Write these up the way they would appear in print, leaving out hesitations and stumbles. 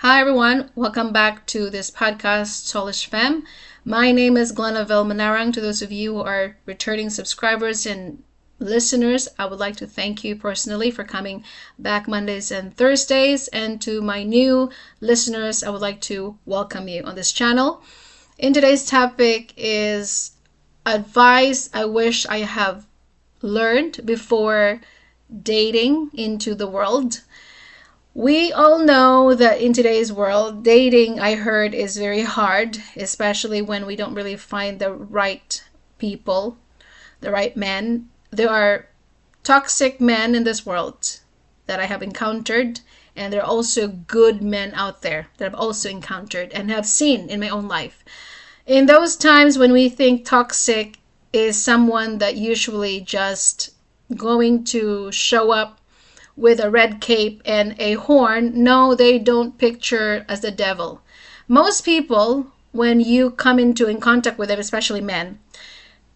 Hi everyone, welcome back to this podcast, soulishfemme. My name is Glenaville Manarang. To those of you who are returning subscribers and listeners, I would like to thank you personally for coming back Mondays and Thursdays. And to my new listeners, I would like to welcome you on this channel. In today's topic is advice I wish I have learned before dating into the world. We all know that in today's world, dating, I heard, is very hard, especially when we don't really find the right people, the right men. There are toxic men in this world that I have encountered, and there are also good men out there that I've also encountered and have seen in my own life. In those times when we think toxic is someone that usually just going to show up with a red cape and a horn, no, they don't picture as the devil. Most people, when you come in contact with them, especially men,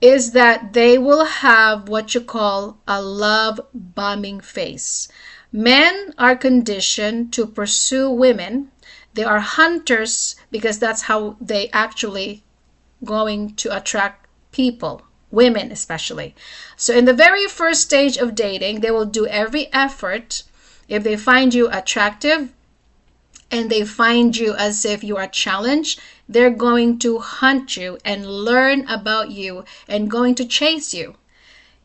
is that they will have what you call a love bombing face. Men are conditioned to pursue women. They are hunters because that's how they actually going to attract people. Women especially. So in the very first stage of dating, they will do every effort. If they find you attractive and they find you as if you are challenged, they're going to hunt you and learn about you and going to chase you.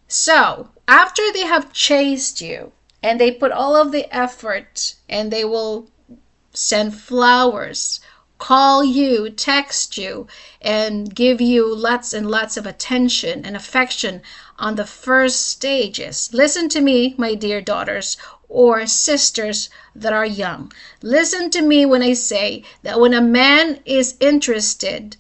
So after they have chased you and they put all of the effort and they will send flowers, call you, text you, and give you lots and lots of attention and affection on the first stages. Listen to me, my dear daughters or sisters that are young. Listen to me when I say that when a man is interested,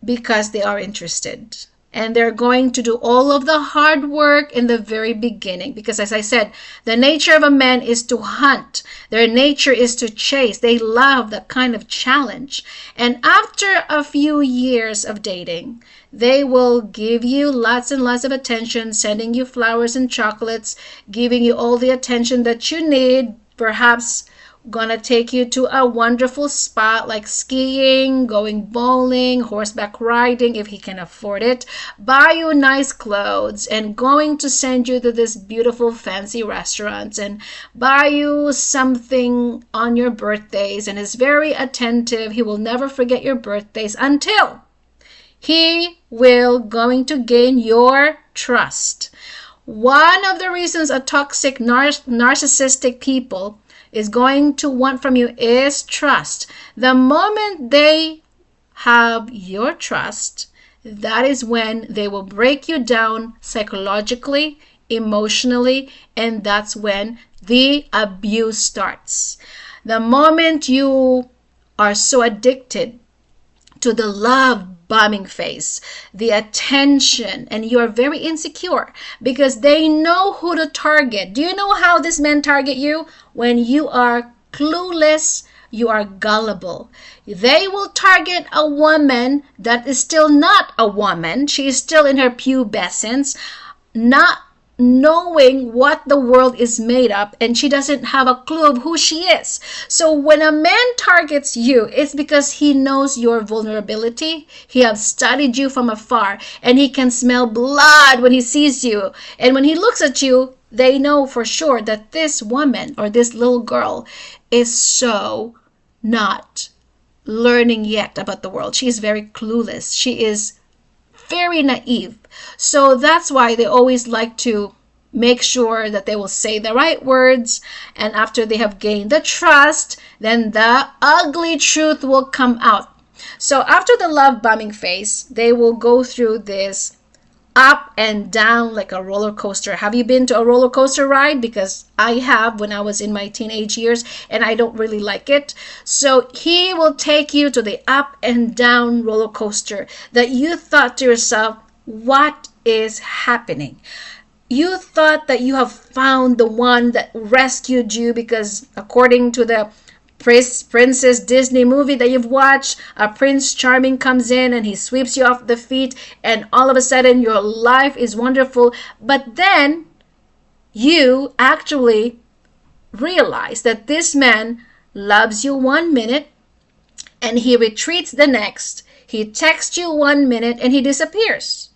because they are interested. And they're going to do all of the hard work in the very beginning. Because as I said, the nature of a man is to hunt. Their nature is to chase. They love that kind of challenge. And after a few years of dating, they will give you lots and lots of attention, sending you flowers and chocolates, giving you all the attention that you need, perhaps gonna take you to a wonderful spot like skiing, going bowling, horseback riding if he can afford it, buy you nice clothes, and going to send you to this beautiful fancy restaurants and buy you something on your birthdays, and is very attentive. He will never forget your birthdays until he will going to gain your trust. One of the reasons a toxic narcissistic people is going to want from you is trust. The moment they have your trust, that is when they will break you down psychologically, emotionally, and that's when the abuse starts. The moment you are so addicted to the love bombing phase, the attention, and you are very insecure because they know who to target. Do you know how this men target you? When you are clueless, you are gullible. They will target a woman that is still not a woman. She is still in her pubescence, not knowing what the world is made up, and she doesn't have a clue of who she is. So when a man targets you, it's because he knows your vulnerability. He has studied you from afar, and he can smell blood when he sees you. And when he looks at you, they know for sure that this woman or this little girl is so not learning yet about the world. She is very clueless. She is very naive. So that's why they always like to make sure that they will say the right words, and after they have gained the trust, then the ugly truth will come out. So after the love bombing phase, they will go through this up and down like a roller coaster. Have you been to a roller coaster ride? Because I have when I was in my teenage years, and I don't really like it. So he will take you to the up and down roller coaster that you thought to yourself, what is happening? You thought that you have found the one that rescued you because according to the Princess Disney movie that you've watched, a Prince Charming comes in and he sweeps you off the feet, and all of a sudden your life is wonderful. But then you actually realize that this man loves you 1 minute, and he retreats the next. He texts you 1 minute and he disappears.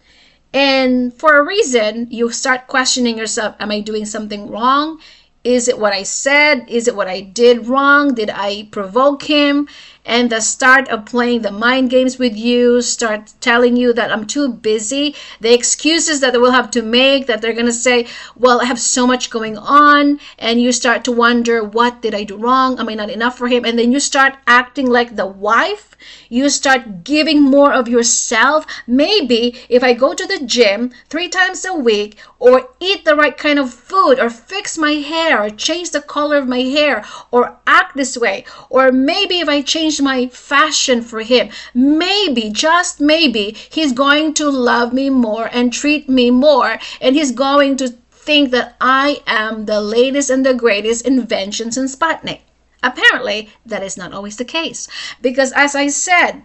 And for a reason, you start questioning yourself, am I doing something wrong? Is it what I said? Is it what I did wrong? Did I provoke him? And the start of playing the mind games with you, start telling you that I'm too busy. The excuses that they will have to make, that they're going to say, well, I have so much going on. And you start to wonder, what did I do wrong? Am I not enough for him? And then you start acting like the wife. You start giving more of yourself. Maybe if I go to the gym 3 times a week, or eat the right kind of food, or fix my hair, or change the color of my hair, or act this way, or maybe if I change my fashion for him, maybe, just maybe, he's going to love me more and treat me more, and he's going to think that I am the latest and the greatest inventions in Sputnik. Apparently, that is not always the case. Because as I said,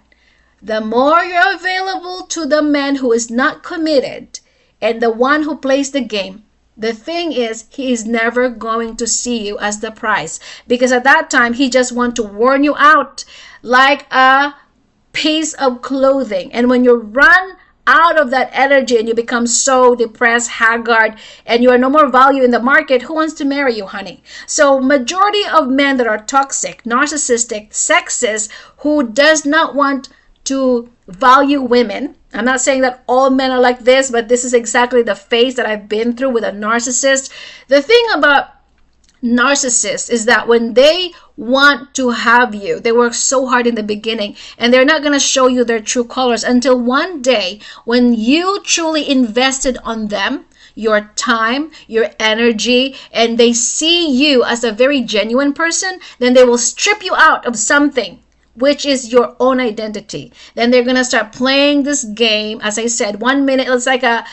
the more you're available to the man who is not committed and the one who plays the game, the thing is, he is never going to see you as the prize. Because at that time, he just wants to worn you out like a piece of clothing. And when you run out of that energy and you become so depressed, haggard, and you are no more value in the market, who wants to marry you, honey? So majority of men that are toxic, narcissistic, sexist, who does not want to value women. I'm not saying that all men are like this, but this is exactly the phase that I've been through with a narcissist. The thing about narcissists is that when they want to have you, they work so hard in the beginning, and they're not going to show you their true colors until one day when you truly invested on them, your time, your energy, and they see you as a very genuine person. Then they will strip you out of something which is your own identity. Then they're going to start playing this game. As I said, 1 minute it's like a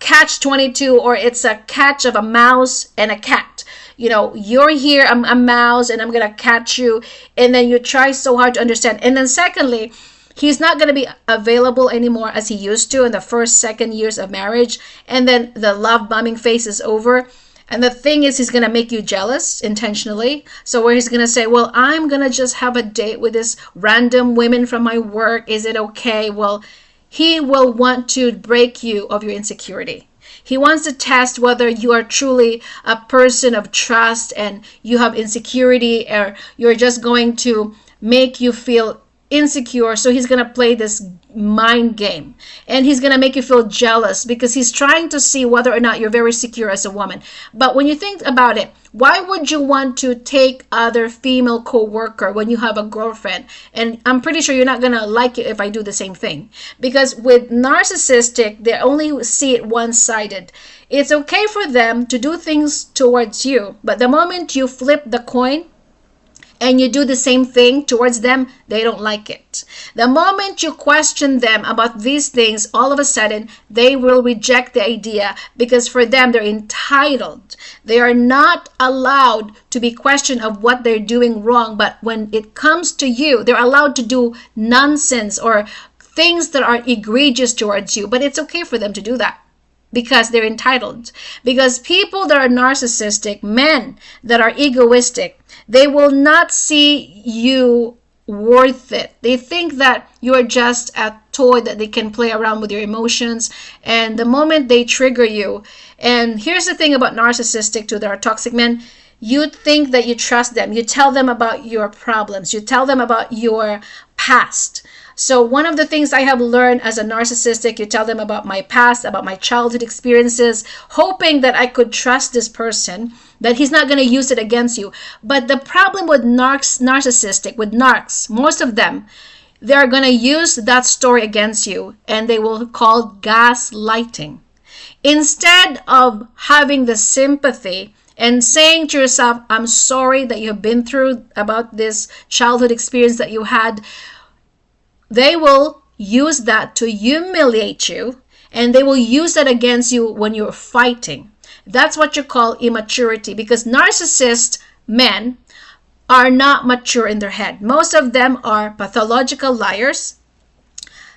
catch 22, or it's a catch of a mouse and a cat. You know, you're here, I'm a mouse, and I'm going to catch you. And then you try so hard to understand. And then secondly, he's not going to be available anymore as he used to in the first, second years of marriage. And then the love bombing phase is over. And the thing is, he's going to make you jealous intentionally. So where he's going to say, well, I'm going to just have a date with this random women from my work. Is it okay? Well, he will want to break you of your insecurity. He wants to test whether you are truly a person of trust and you have insecurity, or you're just going to make you feel insecure. So he's going to play this mind game, and he's going to make you feel jealous because he's trying to see whether or not you're very secure as a woman. But when you think about it, why would you want to take other female co-worker when you have a girlfriend? And I'm pretty sure you're not going to like it if I do the same thing, because with narcissistic, they only see it one-sided. It's okay for them to do things towards you, but the moment you flip the coin and you do the same thing towards them, they don't like it. The moment you question them about these things, all of a sudden, they will reject the idea, because for them, they're entitled. They are not allowed to be questioned of what they're doing wrong. But when it comes to you, they're allowed to do nonsense or things that are egregious towards you. But it's okay for them to do that, because they're entitled. Because people that are narcissistic, men that are egoistic, they will not see you worth it. They think that you are just a toy that they can play around with your emotions. And the moment they trigger you, and here's the thing about narcissistic too, that are toxic men, you think that you trust them. You tell them about your problems. You tell them about your past. So one of the things I have learned as a narcissistic, you tell them about my past, about my childhood experiences, hoping that I could trust this person, that he's not going to use it against you. But the problem with narcissistic, with narcs, most of them, they're going to use that story against you, and they will call gaslighting. Instead of having the sympathy and saying to yourself, I'm sorry that you've been through about this childhood experience that you had, they will use that to humiliate you, and they will use that against you when you're fighting. That's what you call immaturity, because narcissist men are not mature in their head. Most of them are pathological liars.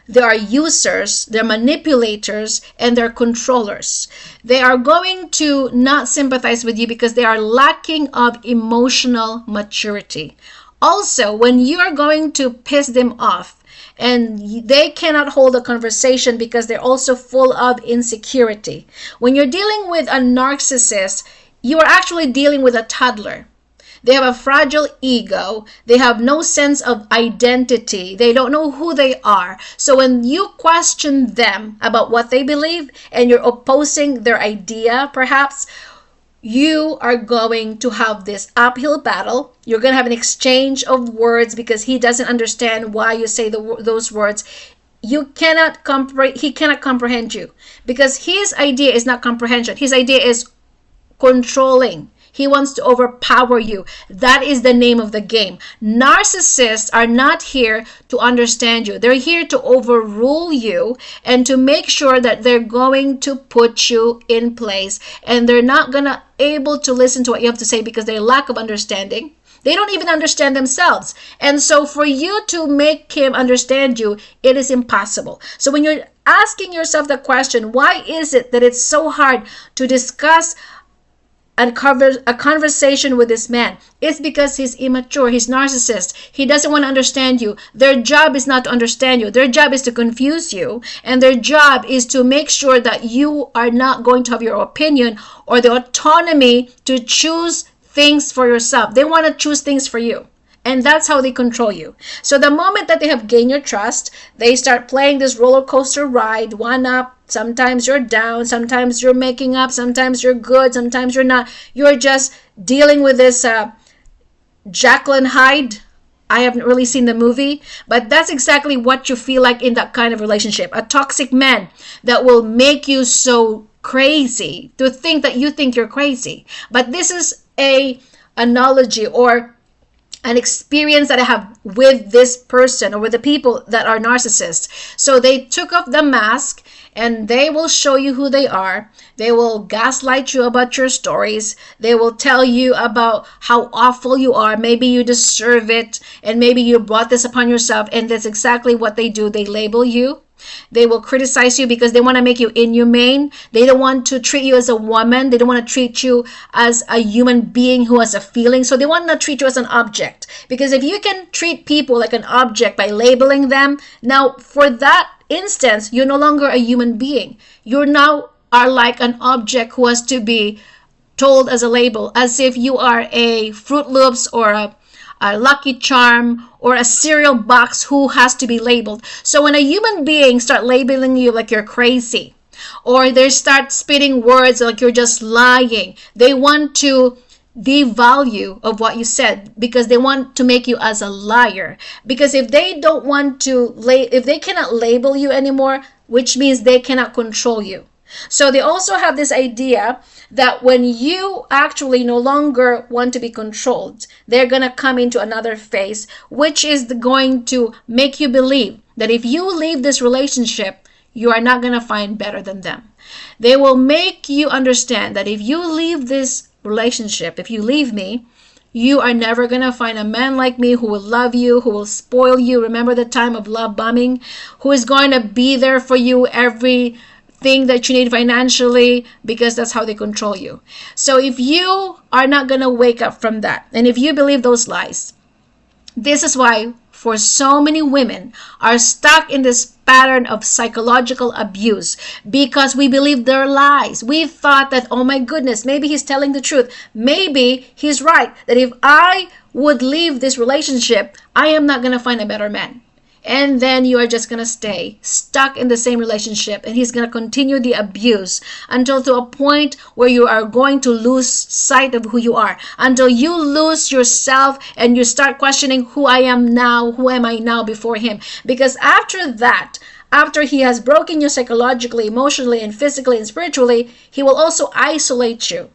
They are users, they're manipulators, and they're controllers. They are going to not sympathize with you because they are lacking of emotional maturity. Also, when you are going to piss them off and they cannot hold a conversation because they're also full of insecurity. When you're dealing with a narcissist, you are actually dealing with a toddler. They have a fragile ego. They have no sense of identity. They don't know who they are. So when you question them about what they believe and you're opposing their idea, perhaps, you are going to have this uphill battle. You're going to have an exchange of words because he doesn't understand why you say those words. He cannot comprehend you because his idea is not comprehension. His idea is controlling. He wants to overpower you. That is the name of the game. Narcissists are not here to understand you. They're here to overrule you and to make sure that they're going to put you in place. And they're not going to able to listen to what you have to say because they lack of understanding. They don't even understand themselves. And so for you to make him understand you, it is impossible. So when you're asking yourself the question, why is it that it's so hard to discuss and cover a conversation with this man? It's because he's immature. He's narcissist. He doesn't want to understand you. Their job is not to understand you. Their job is to confuse you. And their job is to make sure that you are not going to have your opinion or the autonomy to choose things for yourself. They want to choose things for you. And that's how they control you. So the moment that they have gained your trust, they start playing this roller coaster ride, one up, sometimes you're down, sometimes you're making up, sometimes you're good, sometimes you're not. You're just dealing with this Jacqueline Hyde. I haven't really seen the movie, but that's exactly what you feel like in that kind of relationship. A toxic man that will make you so crazy to think that you think you're crazy. But this is a analogy or an experience that I have with this person or with the people that are narcissists. So they took off the mask and they will show you who they are. They will gaslight you about your stories. They will tell you about how awful you are. Maybe you deserve it and maybe you brought this upon yourself. And that's exactly what they do. They label you. They will criticize you because they want to make you inhumane. They don't want to treat you as a woman. They don't want to treat you as a human being who has a feeling. So they want to treat you as an object. Because if you can treat people like an object by labeling them, now for that instance, you're no longer a human being. You now are like an object who has to be told as a label, as if you are a Fruit Loops or a Lucky Charm or a cereal box who has to be labeled. So when a human being start labeling you like you're crazy, or they start spitting words like you're just lying, they want to devalue of what you said because they want to make you as a liar. Because if they don't want to, if they cannot label you anymore, which means they cannot control you. So they also have this idea that when you actually no longer want to be controlled, they're going to come into another phase, which is going to make you believe that if you leave this relationship, you are not going to find better than them. They will make you understand that if you leave this relationship, if you leave me, you are never going to find a man like me who will love you, who will spoil you. Remember the time of love bombing? Who is going to be there for you every thing that you need financially, because that's how they control you. So if you are not going to wake up from that, and if you believe those lies, this is why for so many women are stuck in this pattern of psychological abuse, because we believe their lies. We thought that, oh my goodness, maybe he's telling the truth. Maybe he's right, that if I would leave this relationship, I am not going to find a better man. And then you are just going to stay stuck in the same relationship, and he's going to continue the abuse until to a point where you are going to lose sight of who you are, until you lose yourself and you start questioning who I am now, who am I now before him. Because after that, after he has broken you psychologically, emotionally, and physically and spiritually, he will also isolate you.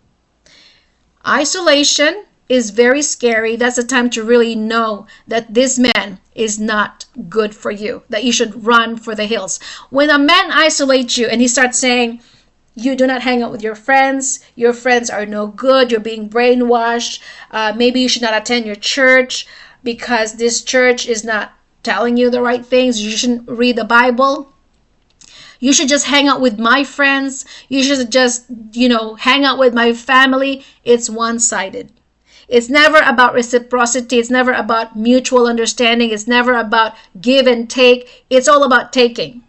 Isolation is very scary. That's the time to really know that this man is not good for you, that you should run for the hills. When a man isolates you and he starts saying, you do not hang out with your friends are no good, you're being brainwashed, maybe you should not attend your church because this church is not telling you the right things. You shouldn't read the Bible. You should just hang out with my friends. You should just, hang out with my family. It's one-sided. It's never about reciprocity. It's never about mutual understanding. It's never about give and take. It's all about taking.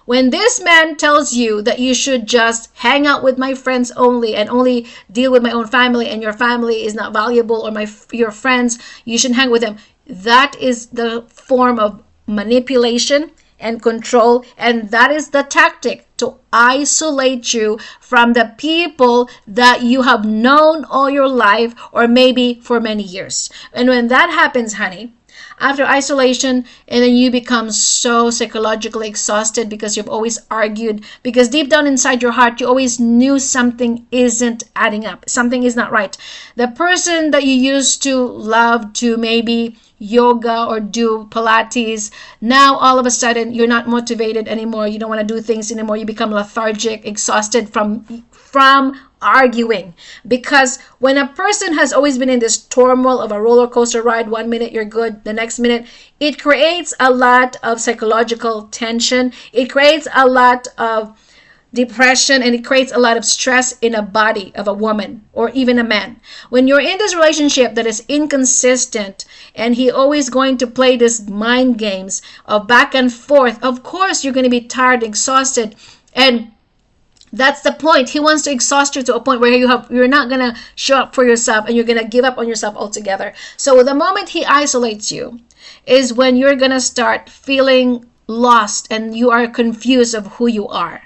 When this man tells you that you should just hang out with my friends only and only deal with my own family, and your family is not valuable, or your friends, you shouldn't hang with them, that is the form of manipulation and control, and that is the tactic to isolate you from the people that you have known all your life, or maybe for many years. And when that happens, honey, after isolation, and then you become so psychologically exhausted because you've always argued, because deep down inside your heart you always knew something isn't adding up, something is not right. The person that you used to love to maybe yoga or do Pilates, now all of a sudden you're not motivated anymore. You don't want to do things anymore. You become lethargic, exhausted from arguing. Because when a person has always been in this turmoil of a roller coaster ride, 1 minute you're good, the next minute, it creates a lot of psychological tension. It creates a lot of depression, and it creates a lot of stress in a body of a woman or even a man. When you're in this relationship that is inconsistent, and he always going to play this mind games of back and forth, of course you're going to be tired, exhausted, and that's the point. He wants to exhaust you to a point where you're not going to show up for yourself, and you're going to give up on yourself altogether. So the moment he isolates you is when you're going to start feeling lost and you are confused of who you are.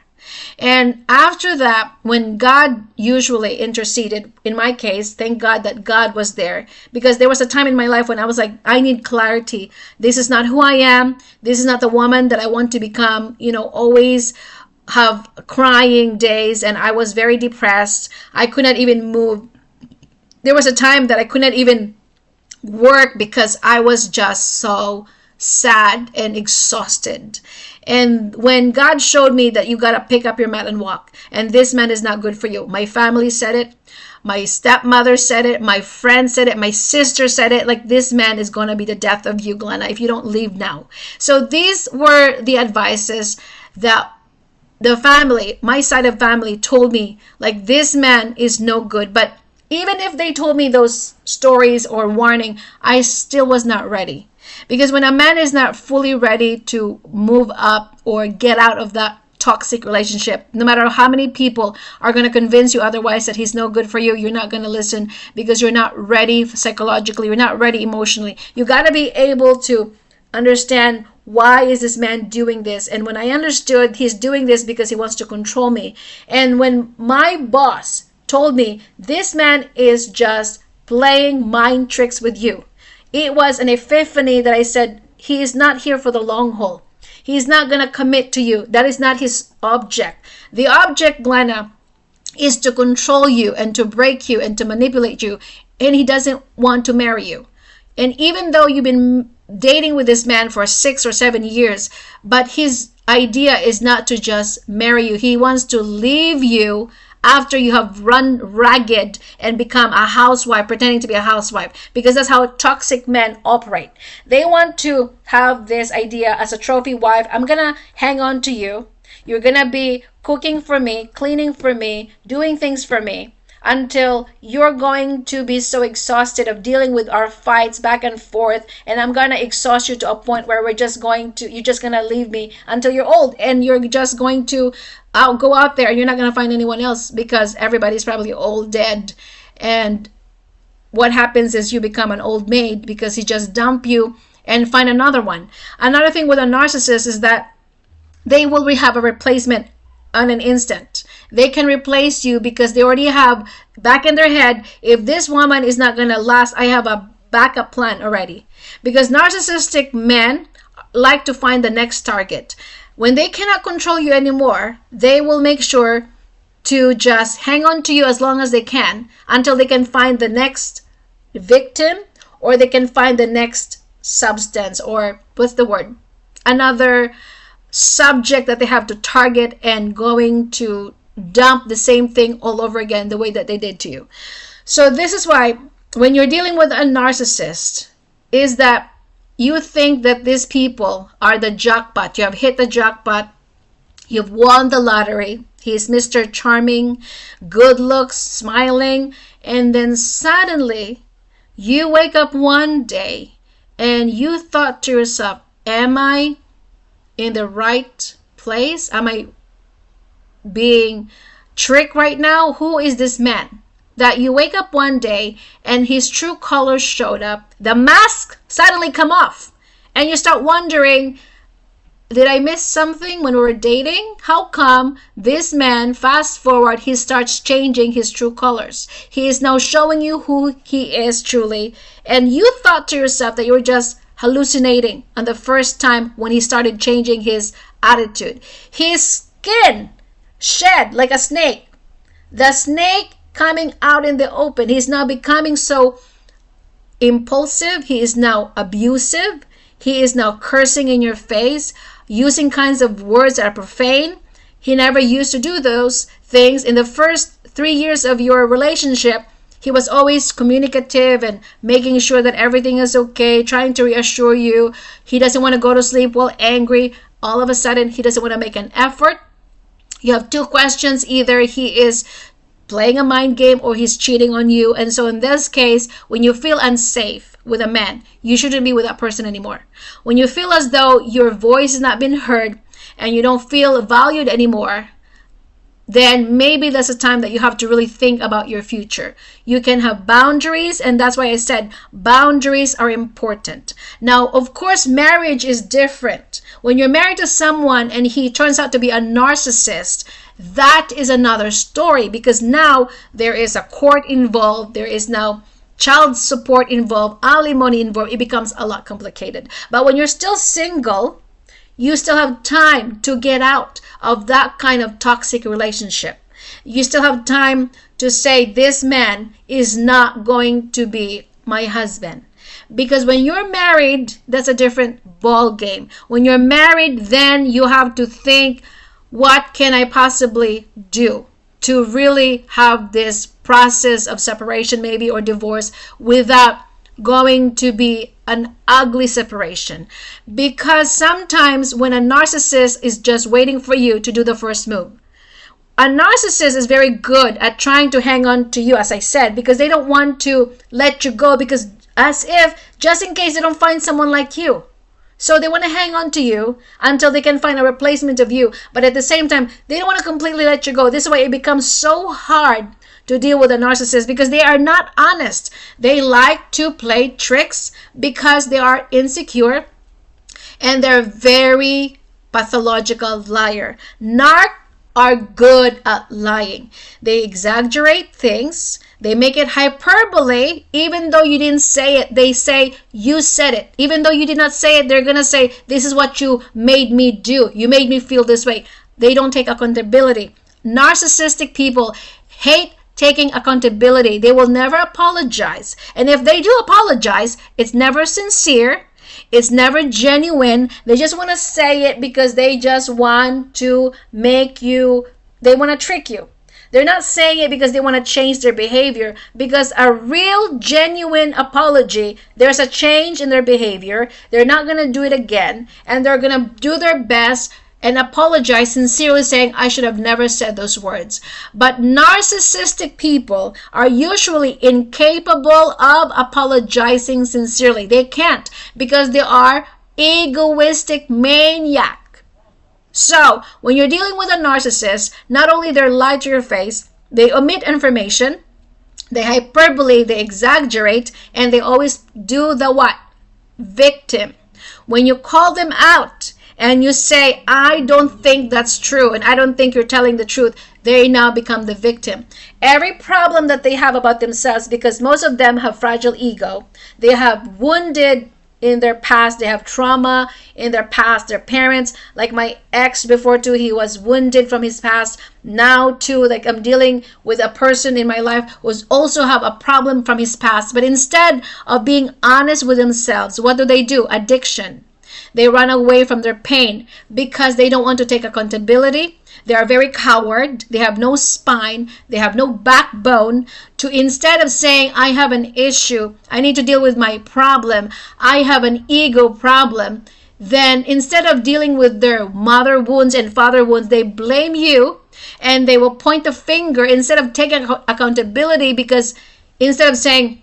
And after that, when God usually interceded, in my case, thank God that God was there, because there was a time in my life when I was like, I need clarity. This is not who I am. This is not the woman that I want to become, always have crying days. And I was very depressed. I could not even move. There was a time that I could not even work because I was just so sad and exhausted. And when God showed me that you got to pick up your mat and walk, and this man is not good for you. My family said it. My stepmother said it. My friend said it. My sister said it. Like, this man is going to be the death of you, Glenna, if you don't leave now. So these were the advices that the family, my side of family, told me. Like, this man is no good. But even if they told me those stories or warning, I still was not ready. Because when a man is not fully ready to move up or get out of that toxic relationship, no matter how many people are going to convince you otherwise that he's no good for you, you're not going to listen, because you're not ready psychologically, you're not ready emotionally. You got to be able to understand, why is this man doing this? And when I understood he's doing this because he wants to control me, and when my boss told me this man is just playing mind tricks with you, it was an epiphany that I said, he is not here for the long haul. He's not going to commit to you. That is not his object. The object, Glenna, is to control you and to break you and to manipulate you. And he doesn't want to marry you. And even though you've been dating with this man for 6 or 7 years, but his idea is not to just marry you. He wants to leave you after you have run ragged and become a housewife, pretending to be a housewife, because that's how toxic men operate. They want to have this idea as a trophy wife. I'm going to hang on to you. You're going to be cooking for me, cleaning for me, doing things for me, until you're going to be so exhausted of dealing with our fights back and forth, and I'm going to exhaust you to a point where you're just going to leave me until you're old, and you're just going to go out there and you're not going to find anyone else, because everybody's probably old, dead. And what happens is you become an old maid, because he just dump you and find another one. Another thing with a narcissist is that they will have a replacement on an instant. They can replace you because they already have back in their head, if this woman is not going to last, I have a backup plan already. Because narcissistic men like to find the next target. When they cannot control you anymore, they will make sure to just hang on to you as long as they can until they can find the next victim, or they can find the next substance, or what's the word? Another subject that they have to target, and going to dump the same thing all over again the way that they did to you. So this is why when you're dealing with a narcissist, is that You think that these people are the jackpot. You have hit the jackpot. You've won the lottery. He's Mr. Charming, good looks, smiling. And then suddenly you wake up one day and you thought to yourself, am I in the right place? Am I being tricked right now? Who is this man? That you wake up one day and his true colors showed up. The mask suddenly come off. And you start wondering, did I miss something when we were dating? How come this man, fast forward, he starts changing his true colors? He is now showing you who he is truly. And you thought to yourself that you were just hallucinating on the first time when he started changing his attitude. His skin shed like a snake. The snake coming out in the open. He's now becoming so impulsive. He is now abusive. He is now cursing in your face, using kinds of words that are profane. He never used to do those things. In the first 3 years of your relationship, he was always communicative and making sure that everything is okay, trying to reassure you. He doesn't want to go to sleep while angry. All of a sudden, he doesn't want to make an effort. You have two questions. Either he is playing a mind game or he's cheating on you. And so in this case, when you feel unsafe with a man, you shouldn't be with that person anymore. When you feel as though your voice has not been heard and you don't feel valued anymore, then maybe that's a time that you have to really think about your future. You can have boundaries, and that's why I said boundaries are important. Now, of course, marriage is different. When you're married to someone and he turns out to be a narcissist, that is another story, because now there is a court involved, there is now child support involved, alimony involved. It becomes a lot complicated. But when you're still single, you still have time to get out of that kind of toxic relationship. You still have time to say, this man is not going to be my husband. Because when you're married, that's a different ball game. When you're married, then you have to think, what can I possibly do to really have this process of separation maybe or divorce without going to be an ugly separation? Because sometimes when a narcissist is just waiting for you to do the first move, a narcissist is very good at trying to hang on to you, as I said, because they don't want to let you go, because as if just in case they don't find someone like you. So they want to hang on to you until they can find a replacement of you. But at the same time, they don't want to completely let you go. This is why it becomes so hard to deal with a narcissist, because they are not honest. They like to play tricks because they are insecure and they're very pathological liar. Narc are good at lying. They exaggerate things. They make it hyperbole. Even though you didn't say it, they say you said it. Even though you did not say it, they're going to say, this is what you made me do. You made me feel this way. They don't take accountability. Narcissistic people hate taking accountability. They will never apologize. And if they do apologize, it's never sincere. It's never genuine. They just want to say it because they just want to make you, they want to trick you. They're not saying it because they want to change their behavior, because a real genuine apology, there's a change in their behavior. They're not going to do it again, and they're going to do their best and apologize sincerely, saying, I should have never said those words. But narcissistic people are usually incapable of apologizing sincerely. They can't, because they are egoistic maniac. So when you're dealing with a narcissist, not only they lie to your face, they omit information, they hyperbole, they exaggerate, and they always do the what? Victim. When you call them out and you say, I don't think that's true, and I don't think you're telling the truth, they now become the victim. Every problem that they have about themselves, because most of them have fragile ego, they have wounded in their past, they have trauma in their past, their parents, like my ex before too, he was wounded from his past. Now too, like I'm dealing with a person in my life who also have a problem from his past. But instead of being honest with themselves, what do? Addiction. They run away from their pain because they don't want to take accountability. They are very coward. They have no spine. They have no backbone to, instead of saying, I have an issue, I need to deal with my problem, I have an ego problem, then instead of dealing with their mother wounds and father wounds, they blame you and they will point the finger instead of taking accountability, because instead of saying,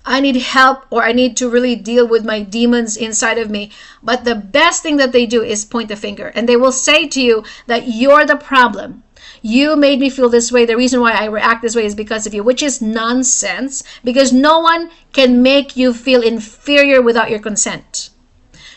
I need help or I need to really deal with my demons inside of me. But the best thing that they do is point the finger, and they will say to you that you're the problem. You made me feel this way. The reason why I react this way is because of you, which is nonsense, because no one can make you feel inferior without your consent.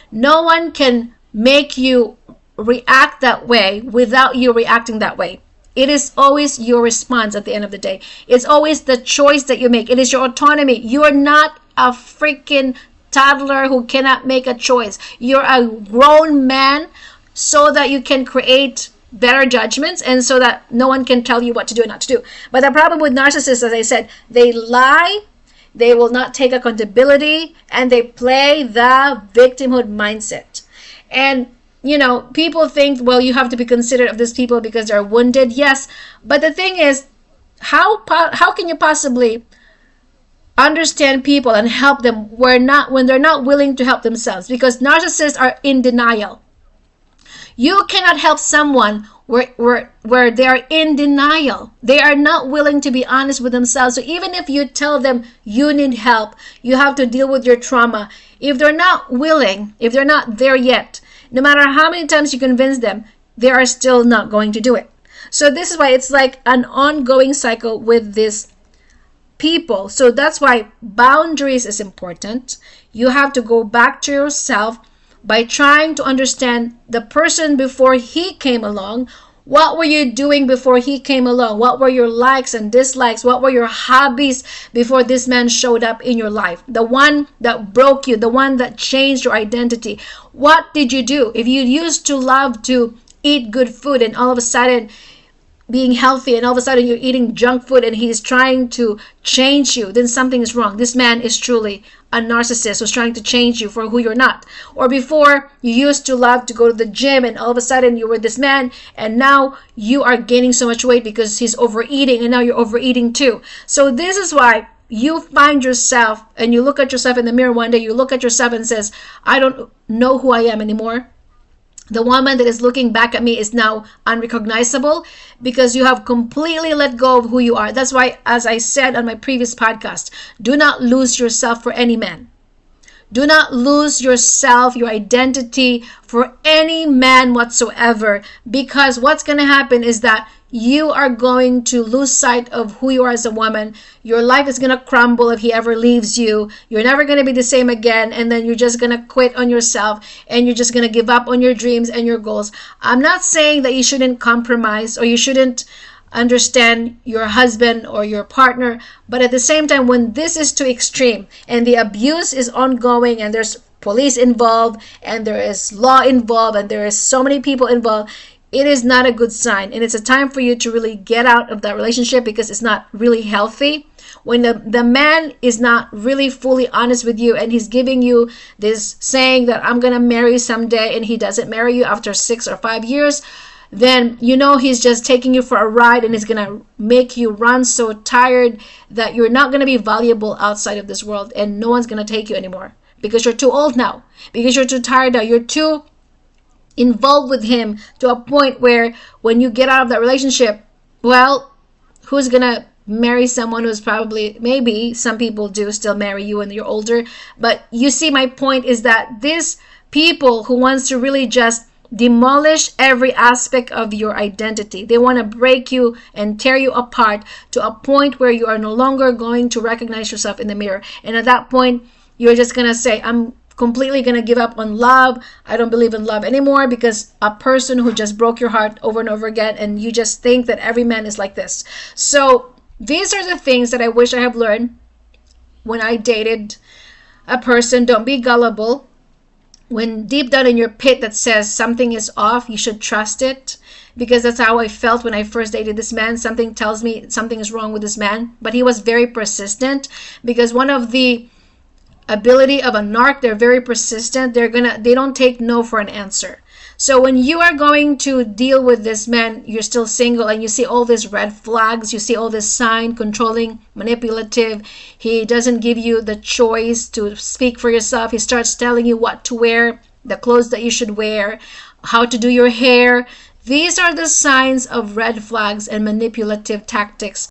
No one can make you react that way without you reacting that way. It is always your response at the end of the day. It's always the choice that you make. It is your autonomy. You are not a freaking toddler who cannot make a choice. You're a grown man so that you can create better judgments and so that no one can tell you what to do and not to do. But the problem with narcissists, as I said, they lie, they will not take accountability, and they play the victimhood mindset. And people think, well, you have to be considerate of these people because they're wounded. Yes, but the thing is, how can you possibly understand people and help them when they're not willing to help themselves? Because narcissists are in denial. You cannot help someone where they are in denial. They are not willing to be honest with themselves. So even if you tell them you need help, you have to deal with your trauma, if they're not willing, if they're not there yet, no matter how many times you convince them, they are still not going to do it. So this is why it's like an ongoing cycle with these people. So that's why boundaries is important. You have to go back to yourself by trying to understand the person before he came along. What were you doing before he came along? What were your likes and dislikes? What were your hobbies before this man showed up in your life? The one that broke you, the one that changed your identity. What did you do? If you used to love to eat good food and all of a sudden being healthy and all of a sudden you're eating junk food and he's trying to change you, then something is wrong. This man is truly a narcissist who's trying to change you for who you're not. Or before, you used to love to go to the gym and all of a sudden you were this man and now you are gaining so much weight because he's overeating and now you're overeating too. So this is why you find yourself and you look at yourself in the mirror one day, you look at yourself and says, I don't know who I am anymore. The woman that is looking back at me is now unrecognizable because you have completely let go of who you are. That's why, as I said on my previous podcast, do not lose yourself for any man. Do not lose yourself, your identity for any man whatsoever, because what's going to happen is that you are going to lose sight of who you are as a woman. Your life is going to crumble if he ever leaves you. You're never going to be the same again. And then you're just going to quit on yourself and you're just going to give up on your dreams and your goals. I'm not saying that you shouldn't compromise or you shouldn't understand your husband or your partner. But at the same time, when this is too extreme and the abuse is ongoing and there's police involved and there is law involved and there is so many people involved, it is not a good sign. And it's a time for you to really get out of that relationship because it's not really healthy. When the man is not really fully honest with you and he's giving you this saying that I'm going to marry you someday and he doesn't marry you after 6 or 5 years, then you know he's just taking you for a ride and he's going to make you run so tired that you're not going to be valuable outside of this world and no one's going to take you anymore because you're too old now, because you're too tired now, you're too involved with him to a point where when you get out of that relationship, well, who's gonna marry someone who's probably, maybe some people do still marry you when you're older, but you see my point is that these people who wants to really just demolish every aspect of your identity, they want to break you and tear you apart to a point where you are no longer going to recognize yourself in the mirror, and at that point you're just gonna say, I'm completely going to give up on love. I don't believe in love anymore because a person who just broke your heart over and over again and you just think that every man is like this. So these are the things that I wish I have learned when I dated a person. Don't be gullible. When deep down in your pit that says something is off, you should trust it, because that's how I felt when I first dated this man. Something tells me something is wrong with this man, but he was very persistent because one of the ability of a narc. They're very persistent. They don't take no for an answer. So when you are going to deal with this man, you're still single, and you see all these red flags, you see all this sign, controlling, manipulative. He doesn't give you the choice to speak for yourself. He starts telling you what to wear, the clothes that you should wear, how to do your hair. These are the signs of red flags and manipulative tactics